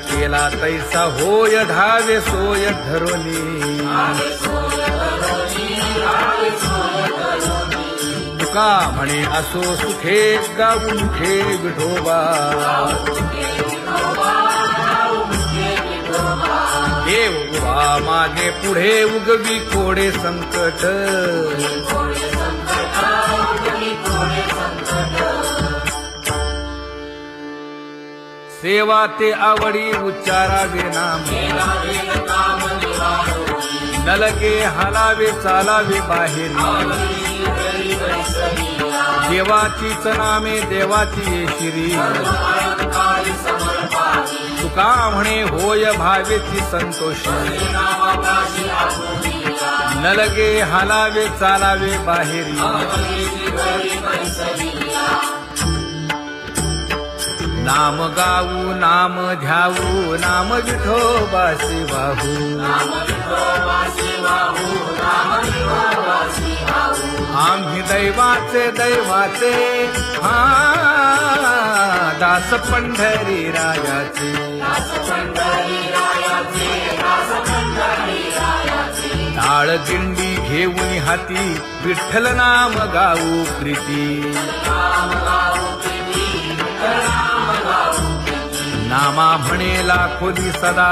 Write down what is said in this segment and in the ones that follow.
केला तैसा होय धावे सोय धरोनी तुका म्हणे असो सुखे गाऊ मुखे विठोबा देव उभा मागे पुढे उगवी कोडे संकट सेवा ते आवडी उच्चारावे नाम नलगे हालावे चालावे बाहेरी देवाचीच नामे देवाची शिरी तुका म्हणे होय भावेची संतोषी नलगे हालावे चालावे बाहेरी नाम गाऊ नाम ध्याऊ नाम विठोबासी वाहू आम्ही दैवाचे दैवाचे हा दास पंढरी रायाचे टाळ दिंडी घेऊन हाती विठ्ठल नाम गाऊ प्रीती नामा म्हणे लाखोदी सदा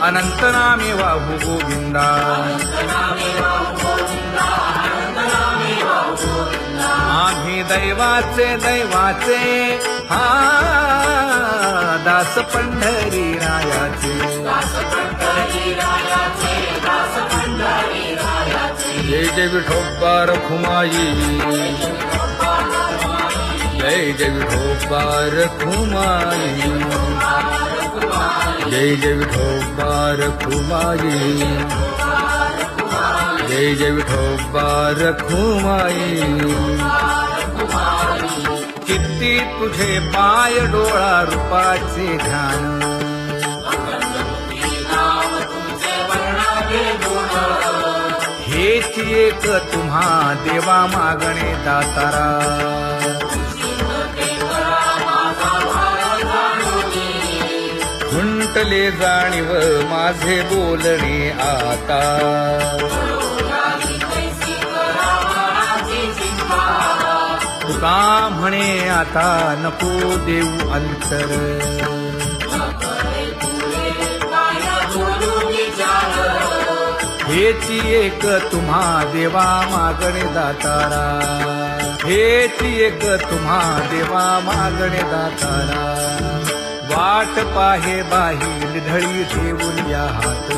अनंत नामे वाहू गोविंदा आम्ही दैवाचे दैवाचे हा दास पंढरी रायाचे जय जय विठोबा रखुमाई जय जय विठोबा रखुमाई जय जय विठोबा रखुमाई जय जय विठोबा रखुमाई किती तुझे पाय डोळा रूपाचे ध्यान हेच एक तुम्हा देवा मागणे दातारा खुंटले जाणीव माझे बोलणे आता तुका म्हणे आता नको देऊ अंतर हेची एक तुम्हा देवा मागणे दातारा हेची एक तुम्हा देवा मागणे दातारा वाट पाहे बाही ढळी ठेवून या हात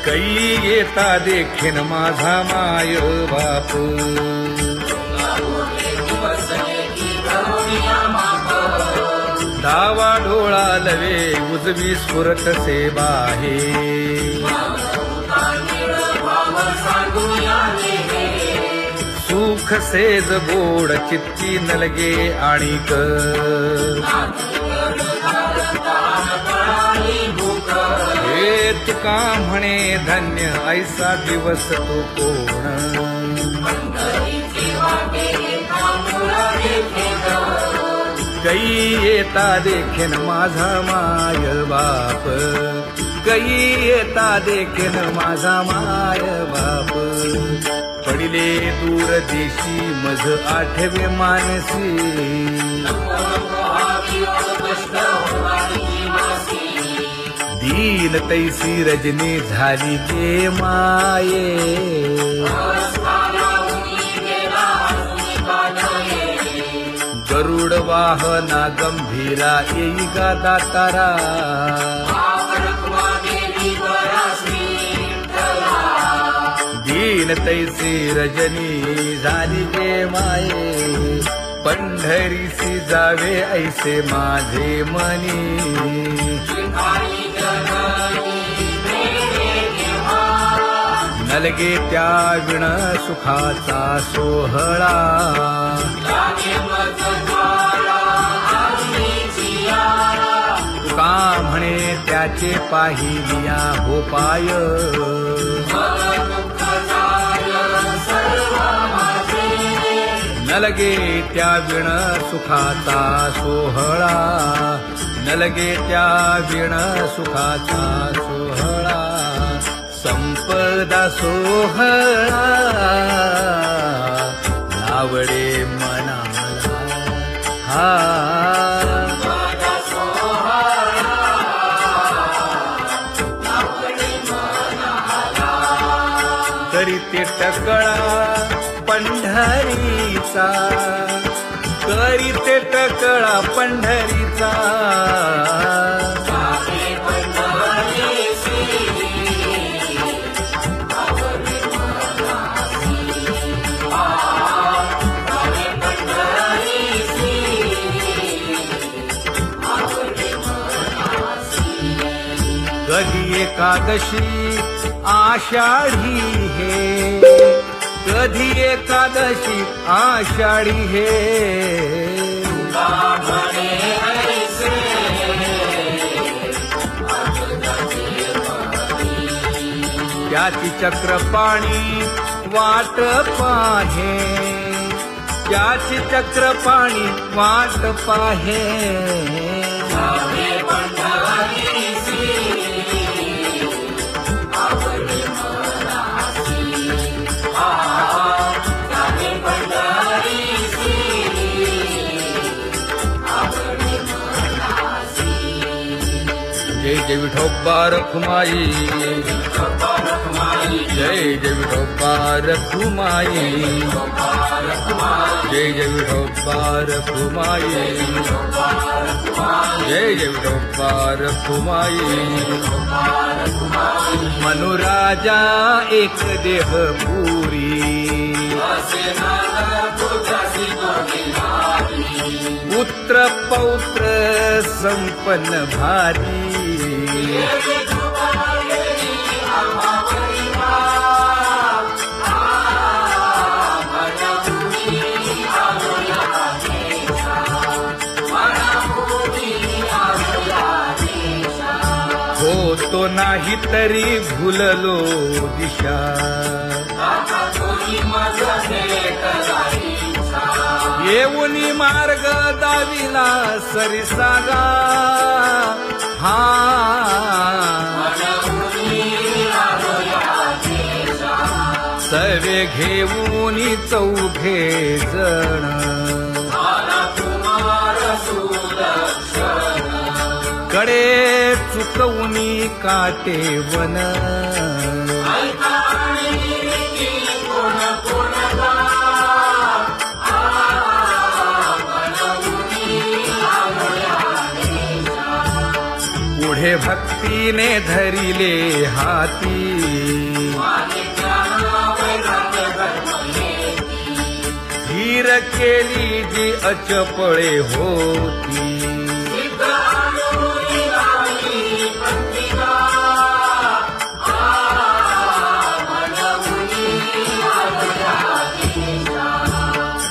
कै येता देखेन माझा माय बाप डावा डोळा लवे उजवी स्फुरत से बाहे सुख सेज गोड चित्ती नलगे आणिक हे तुका म्हणे धन्य ऐसा दिवस तो कोण कै येता देखेन माझा माय बाप कै येता देखेन माझा माय बाप पडिले दूर देशी मज आठवे मानसी दीन तैसी रजनी झाली जे माये गरुड वाहना गंभीरा येई गा दातारा दीन तैसी रजनी झाली गे माये पंढरीसी जावे ऐसे माझे मनी नलगे त्या विण सुखाचा सोहळा तुका म्हणे त्याचे पाहिलिया हो पाय लगे त्या विण सुखाचा सोहळा, न लगे त्या विण सुखाचा सोहळा, संपदा सोहळा आवडे मनाला हा तरी ते टकळा पंढरीचा, तरी ते टकळा पंढरीचा, कधी एकादशी आषाढी हे, कधी एकादशी आषाढी हे, त्याची चक्रपाणी वाट पाहे, त्याची चक्रपाणी वाट पाहे, जय जय विठोबा रखुमाई, जय जय विठोबा रखुमाई, जय जय विठोबा रखुमाई, जय जय विठोबा रखुमाई, मनुराजा एक देह पुरी, पुत्र पौत्र संपन्न भारी, होतो नाही तरी भुललो दिशा, येऊनी मार्ग दाविला सरिसागा हा, सर्वे घेऊनी चौघे जण, कडे चुकवूनी काटे वन, पुढे भक्तीने धरिले हाती, धीर केली जी अचपळे होती,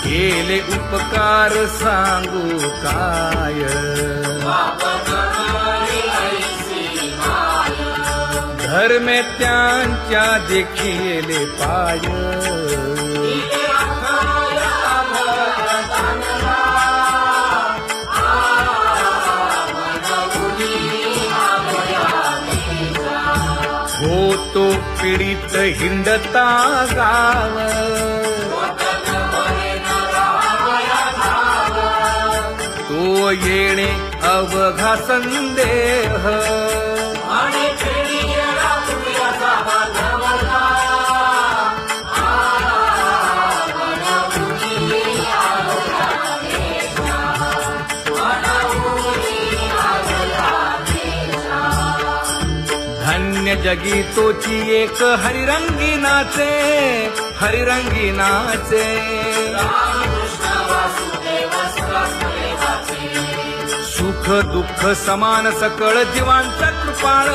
केले उपकार सांगू काय, धर्मे त्यांच्या देखिले पाय, होतो पीडित हिंडता गाव, तो येणे अवघा संदेह, धन्य जगी तोची एक हरिरंगी नाचे, हरिरंगी नाचे, सुख दुःख समान सकळ जीवांचा कृपाळ,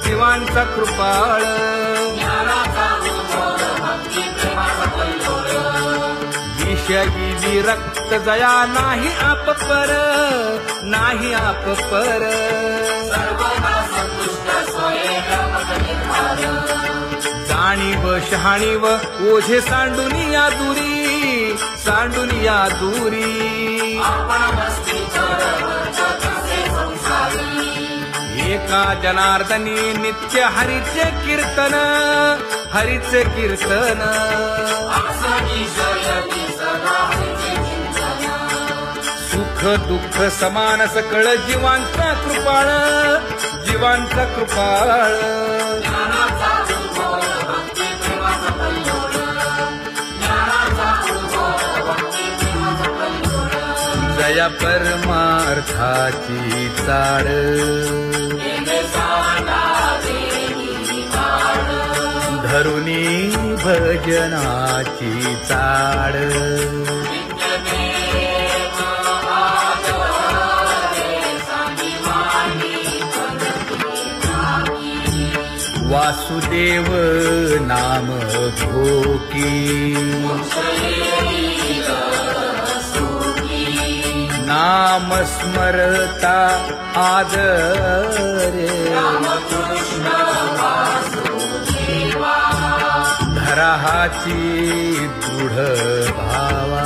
जीवांचा कृपाळ, विषयी विरक्त जया नाही आप पर, नाही आप पर, जाणीव शहाणीव ओझे सांडून या दुरी, सांडून या दूरी एका जनार्दनी नित्य हरीचे कीर्तन हरीचे कीर्तन सुख दुःख समान सकळ जीवांचा कृपाळ जीवांचा कृपाळ जया परमार्थाची चाळ धरुनी भजनाची चाळ वासुदेव नाम घोकी नाम स्मरता आदरे धराहाची दृढ भावा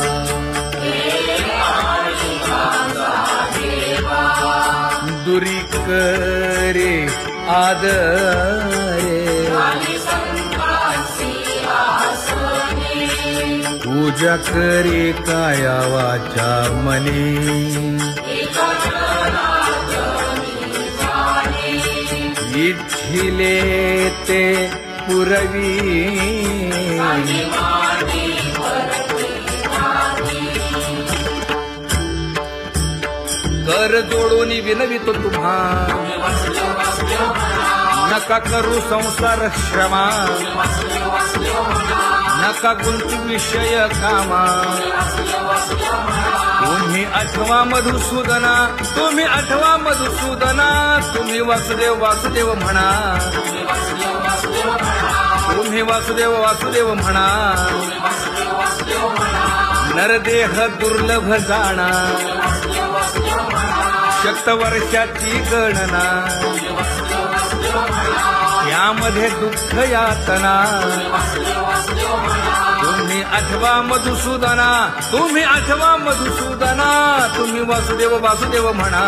दुरी करे आदरे पूजा करे काया वाचा मनी इच्छिले ते पुरवी कर जोडून विनवितो तुम्हा नका करू संसार श्रमा नका गुंतू विषय कामा तुम्ही आठवा मधुसूदना तुम्ही आठवा मधुसूदना तुम्ही वासुदेव वासुदेव म्हणा तुम्ही वासुदेव वासुदेव म्हणा नरदेह दुर्लभ जाणा शतवर्षाची गणना यामध्ये दुःख यातना तुम्ही आठवा मधुसूदना तुम्ही आठवा मधुसूदना तुम्ही वासुदेव वासुदेव म्हणा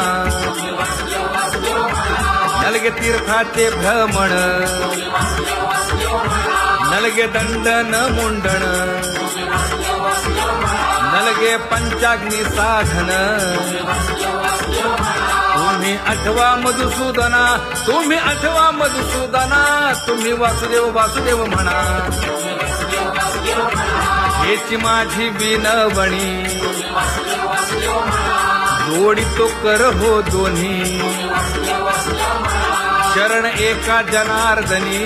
नलगे तीर्थाचे भ्रमण नलगे दंडन मुंडण नलगे पंचाग्नी साधन तुम्ही आठवा मधुसूदना तुम्ही आठवा मधुसूदना तुम्ही वासुदेव वासुदेव म्हणा हेची माझी विनवणी जोडितो कर हो दोन्ही शरण एका जनार्दनी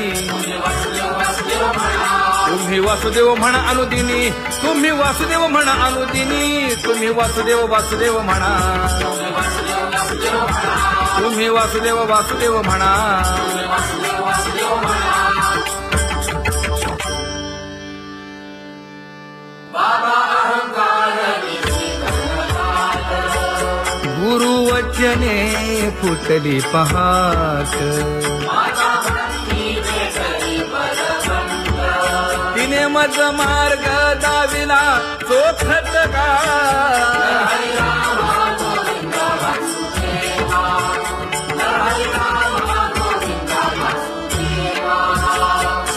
तुम्ही वासुदेव म्हणा अनुदिनी तुम्ही वासुदेव म्हणा अनुदिनी तुम्ही वासुदेव वासुदेव म्हणा तुम्ही वासुदेव वासुदेव म्हणा गुरुवचने फुटली पहाट तिने मज मार्ग दाविला चोखत का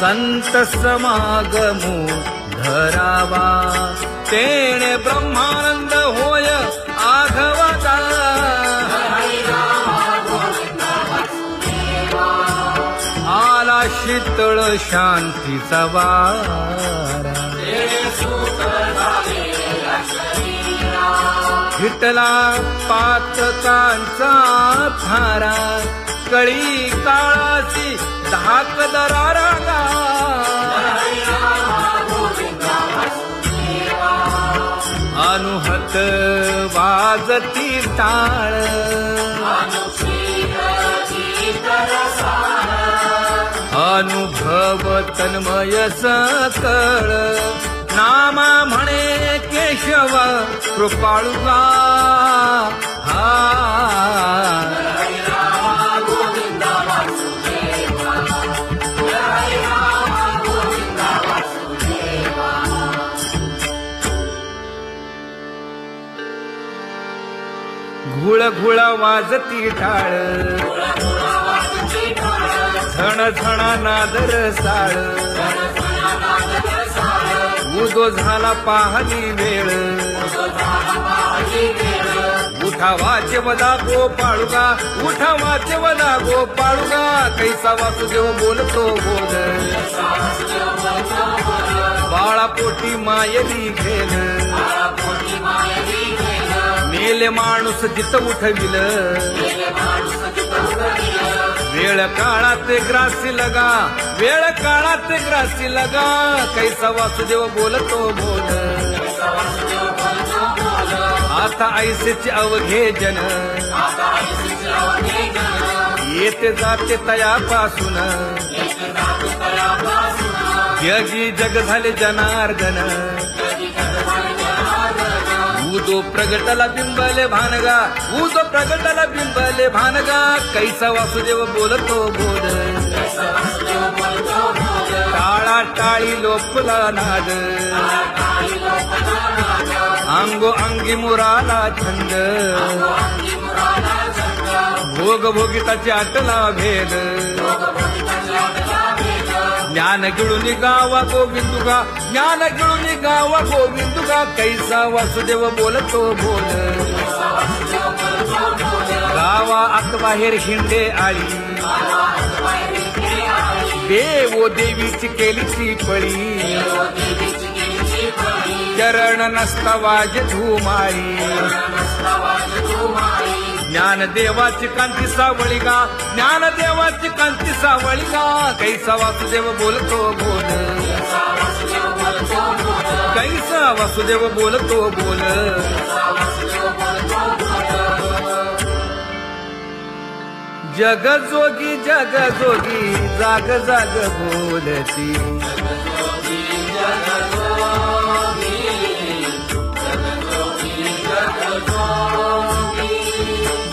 संत समागमू धरावा तेणे ब्रह्मानंद होय आघवता आला शीतळ शांतीचा वारा हिटला पातकांचा थारा कळी काळाची धाक दरारा अनुहत वाजती टाळ अनुभव तन्मय सकळ नामा म्हणे केशव कृपाळुगा हा घुळ घुळ वाजती टाळ झण झणा नादर साळ उदो झाला पाहली वेळ उठावाचे वदा गोपाळुगा उठावाचे वदा गोपाळुगा कैसा वासुदेव बोलतो बोल बाळा पोटी मायली घेल मेले माणूस जित उठविल वेळ काळात ग्रासी लगा वेळ काळात ग्रासी लगा कैसा वासुदेव बोलतो बोल आता ऐसेचे अवघे जन येते जाते तयापासून जगी जग झाले जनार्दन उदो प्रगटला बिंबले भानगा उदो प्रगटला बिंबले भानगा कैसा वासुदेव बोलतो बोल टाळा टाळी लोपला नाद अंगो अंगी मुराला छंद भोग भोगिताची आटला भेद ज्ञान गिळून गावा गोविंदुगा ज्ञान गिळून गावा गोविंदुगा कैसा वासुदेव बोलतो बोल गावा आत बाहेर हिंडे आळी देवो देवीची केलीची पळी चरण नसता वाज धुमाळी ज्ञान देवाची कांती सावळी गा ज्ञान देवाची कांती सावळी गा कैसा वासुदेव बोलतो बोल कैसा वासुदेव बोलतो बोल जग जोगी जाग जाग बोलती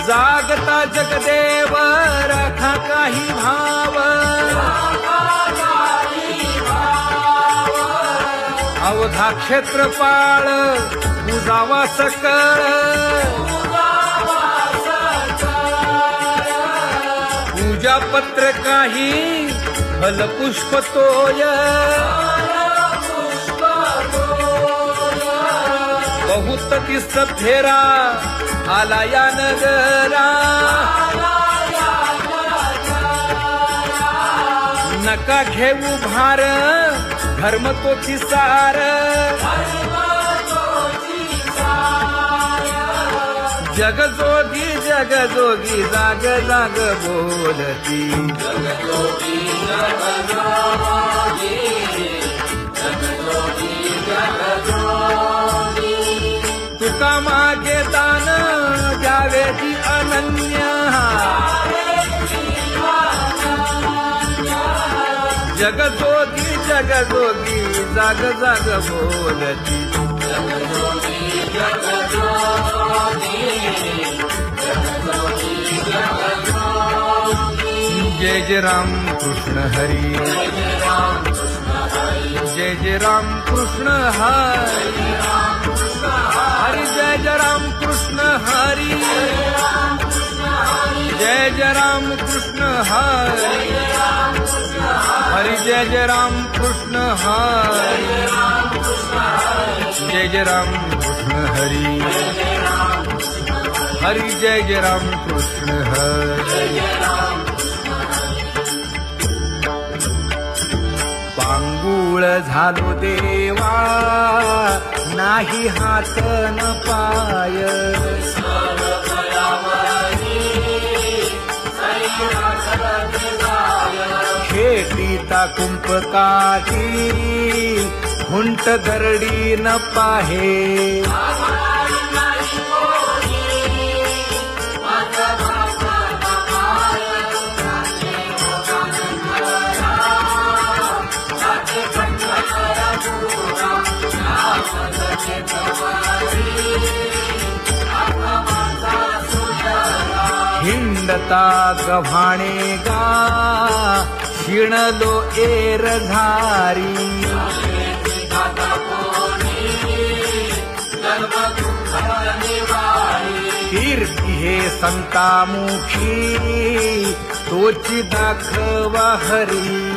जागता जगदेव राखा काही भाव अवधा क्षेत्रपाळ बुजावा सकळ पूजा पत्र काही फलपुष्प तोय बहुत दिस फेरा आला या नगरा नका घेऊ भार धर्म तोची सार जगजोगी जाग जाग बोलती तुका मागे दान द्यावे ती अनन्य जगजोगी जाग जाग बोलती जय जय राम कृष्ण हरी जय जय राम कृष्ण हरी हरि जय जय राम कृष्ण हरी जय जय राम कृष्ण हरी हरि जय जय राम कृष्ण हरी जय जय राम कृष्ण हरी हरि जय जय राम कृष्ण हरी पांगुळ झालो देवा नाही हात न पाय खेटीता कुंपकाठी हुंट गरडी न पाहे हिंडता गव्हाणे गा शिणलो एरझारी कीर्ती संतामुखी तोची दाखवा हरी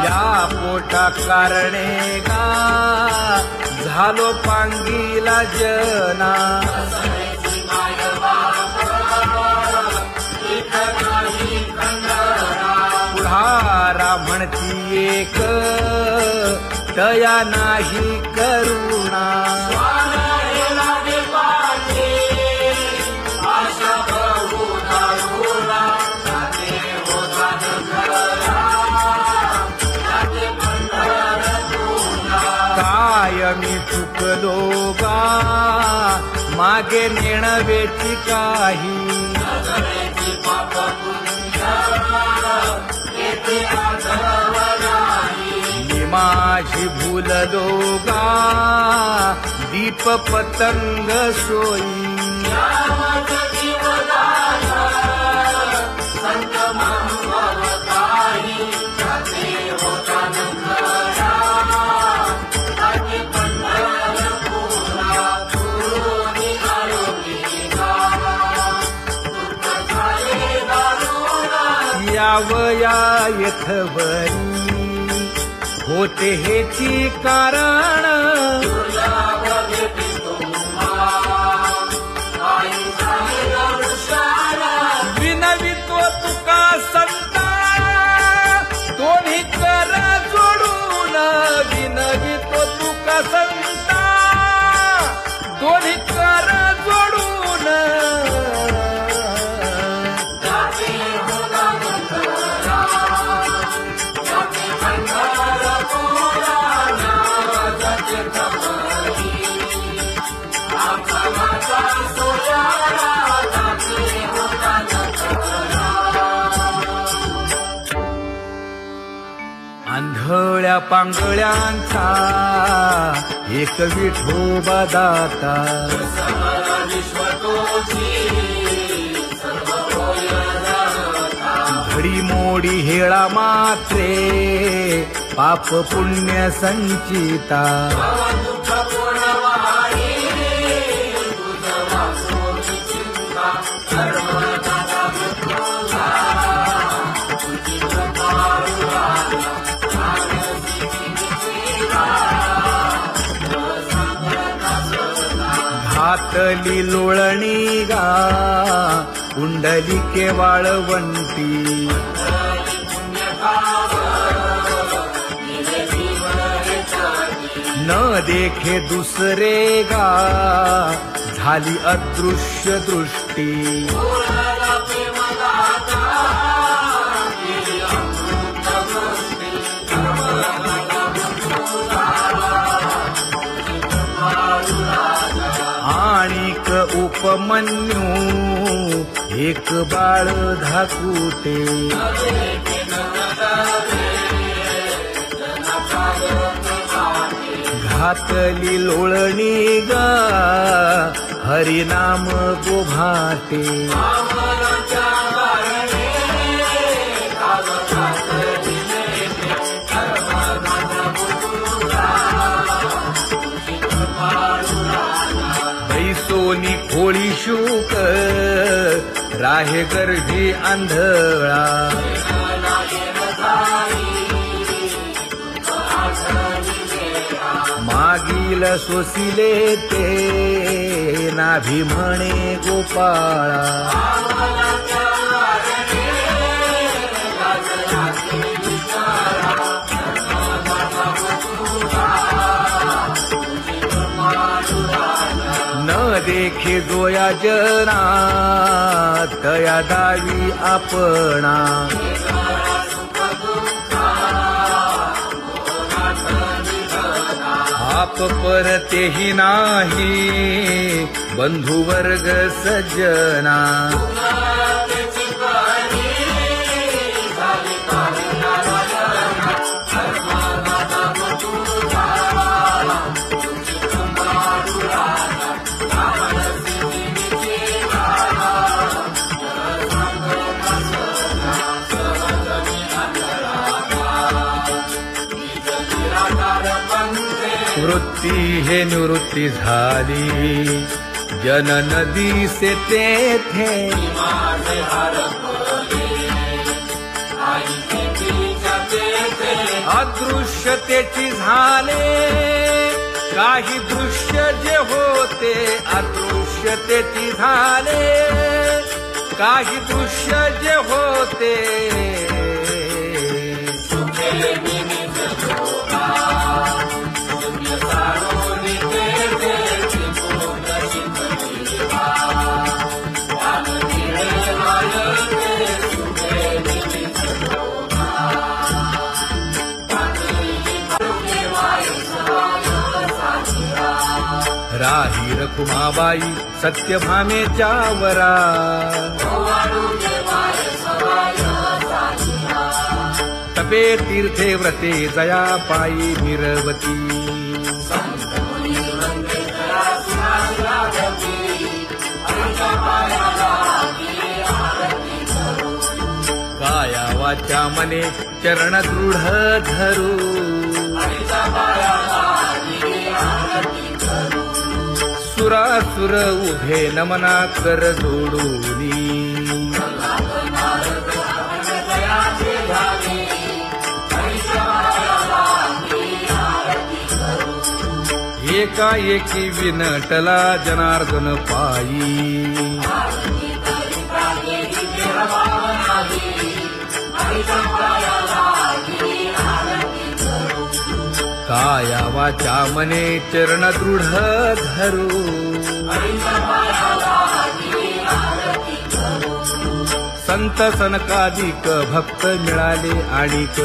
या पोटा कारणे गा झालो पांगीला जना पुढारा म्हणती एक तया नाही करुणा काय मी चुकलो गा मागे नेणवेची काही मी माझी भूललो गा दीप पतंग सोयी यावया यथवरी होते हेची कारण विनवितो तुका संता दोन्ही कर जोडून विनवितो तुका संता दोन्ही कर जोडून आंधळ्या पांगळ्यांचा एक विठोबा दाता घडी मोडी हेळा मात्रे पाप पुण्य संचिता घातली लोळणी गा कुंडलिके वाळवंटी न देखे दुसरे गा झाली अदृश्य दृष्टी आणिक उपमन्यू एक बाळ धाकुटे घातली लोळणी गा हरिनाम गोभाटे सोनी खोळी शूक राहे गर्भी आंधळा मागील सोसिले ते नाभी म्हणे गोपाळा न देखे जोया जना तया दावी आपणा आप परतेही नाही बंधुवर्ग सज्जना वृत्ती हे निवृत्ती झाली, जन नदी से तेथे अदृश्यतेची झाले, काही दृश्य जे होते अदृश्यतेची झाले, काही दृश्य जे होते राही रखुमाबाई सत्यभामेच्या वरा, तपे तीर्थे व्रते जया पायी निरवती, काया वाचा मने चरण दृढ धरू, सुरासुर उभे नमना कर जोडूनी, एकाएकी विनटला जनार्दन पायी, काया वाचा मने चरण दृढ धरू, संत सनकादिक भक्त मिळाले आणिक,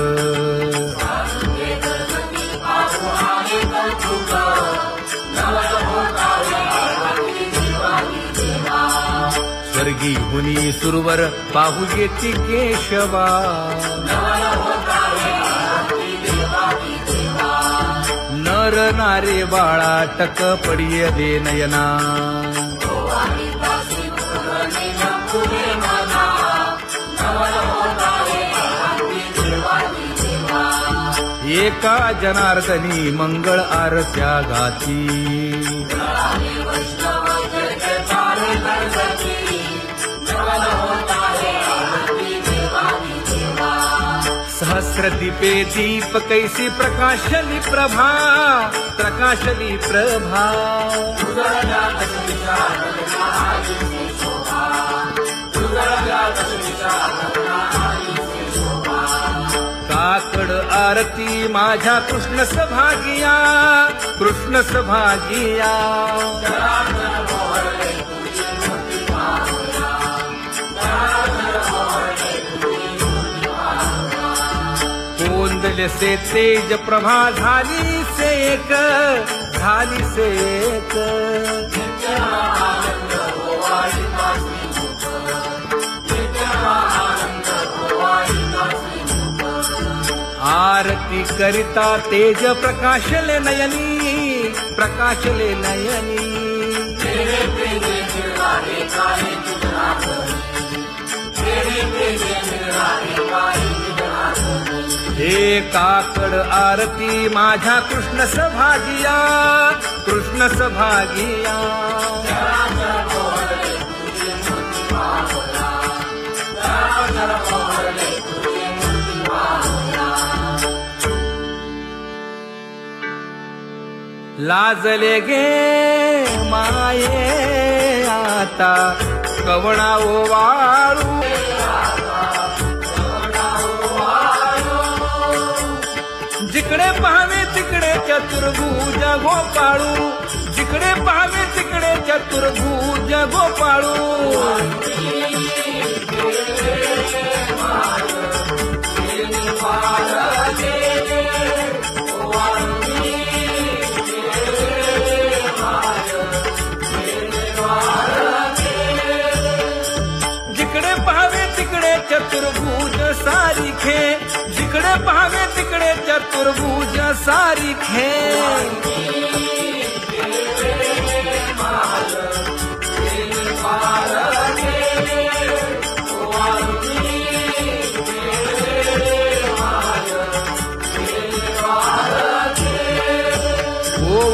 स्वर्गी हुनी सुरवर पाहू येती केशवा, नर नारे बाळा टक पडिय दे नयना, एका जनार्दनी मंगळ आरत्या गाती, सहस्र दीपे दीप कैसी प्रकाशली प्रभा, प्रकाशली प्रभा, काकड आरती माझ्या कृष्ण सभागिया, कृष्ण सभागिया, कोंदले से तेज प्रभा झाली सेक, झाली सेक, आरती करिता तेज प्रकाशले नयनी, प्रकाशले नयनी, हे काकड आरती माझ्या कृष्ण सभागिया, कृष्ण सभागिया, लाजले गे माये आता कवणा ओवाळू, जिकडे पाहावे तिकडे चतुर्भुज गोपाळू, जिकडे पाहावे तिकडे चतुर्भुज गोपाळू, जिकडे पाहावे तिकडे चतुर्भुज सारिखे, जिकडे पाहावे तिकडे चतुर्भुज सारिखे,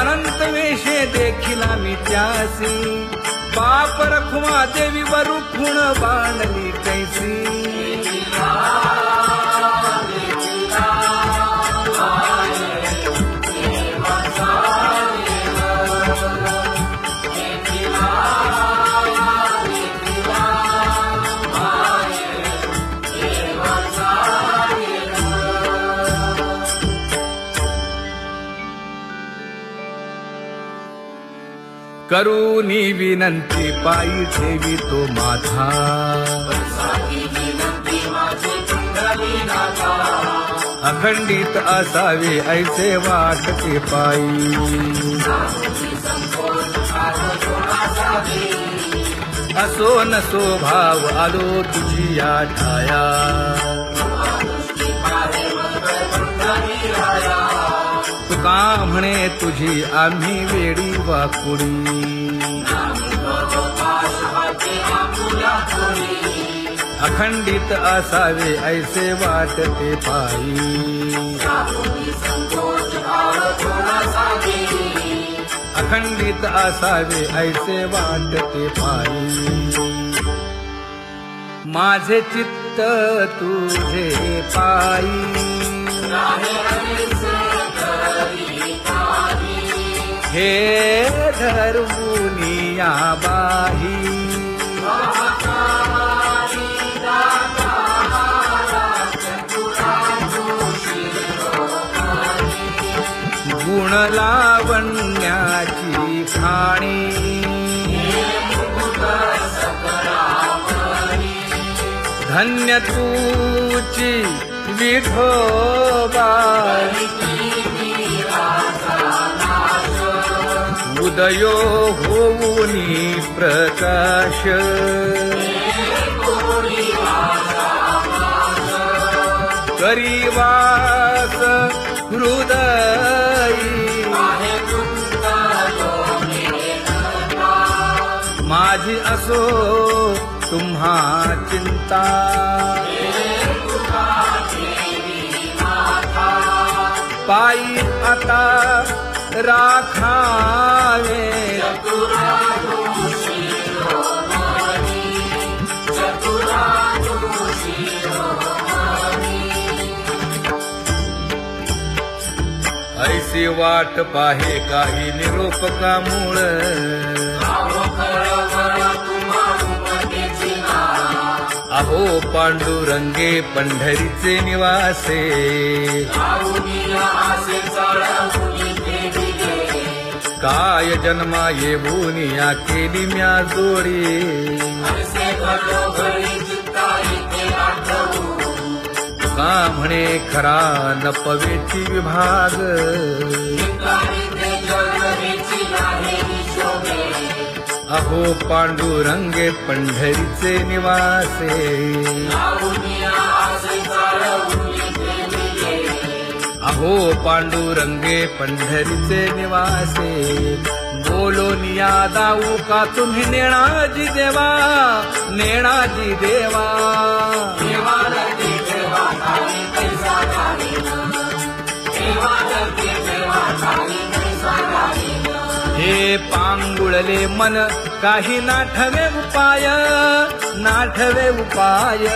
अनंत वेशे देखिला मी त्यासी बाप रखुमा देवी वरु खुण बांधली कैसी करूनी विनंती पायी ठेवी तो माथा अखंडित असावे ऐसे वाटते पायी असो नसो भाव आलो तुझी या ठाया तुका म्हणे तुझी आम्ही वेडी वाकुडी अखंडित असावे ऐसे वाटते पायी अखंडित असावे ऐसे वाटते पायी माझे चित्त तुझे पायी हे धर्मुनिया बाही गुण लावण्याची खाणी धन्य तूची विठोबा उदयो होऊनी प्रकाश करीवास हृदयी माझी असो तुम्हा चिंता पायी आता राखावे ऐसी वाट पाहे काही निरोप का मूळ अहो पांडुरंगे पंढरीचे निवासे काय जन्मा येऊनिया केली म्या जोडी का म्हणे खरा न पवेची विभाग अहो पांडुरंगे पंढरीचे निवासे अहो पांडुरंगे पंढरीचे निवासे बोलोनिया दाऊ का तुम्ही नेणाजी देवा नेणाजी देवा हे पांगुळले मन काही नाठवे उपाय नाठवे उपाय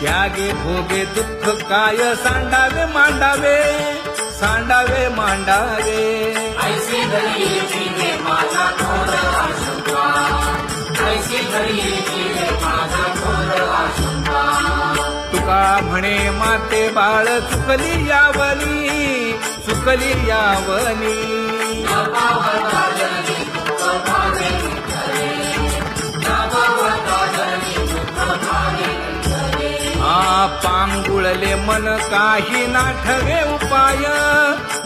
त्यागे भोगे दुःख काय सांडावे मांडावे सांडावे मांडावे ऐसी धरी माझा थोर आशंका ऐसी धरी माझा थोर आशंका तुका म्हणे माते बाळ चुकली यावनी पांगुळले मन काही नाठवे उपाय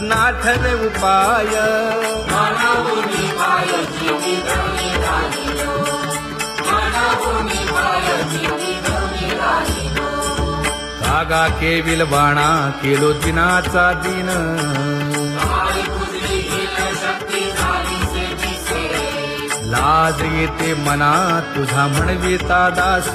नाठवे उपाय कागा केविल बाणा केलो दिनाचा दिन लाज येते मना तुझा म्हणविता दास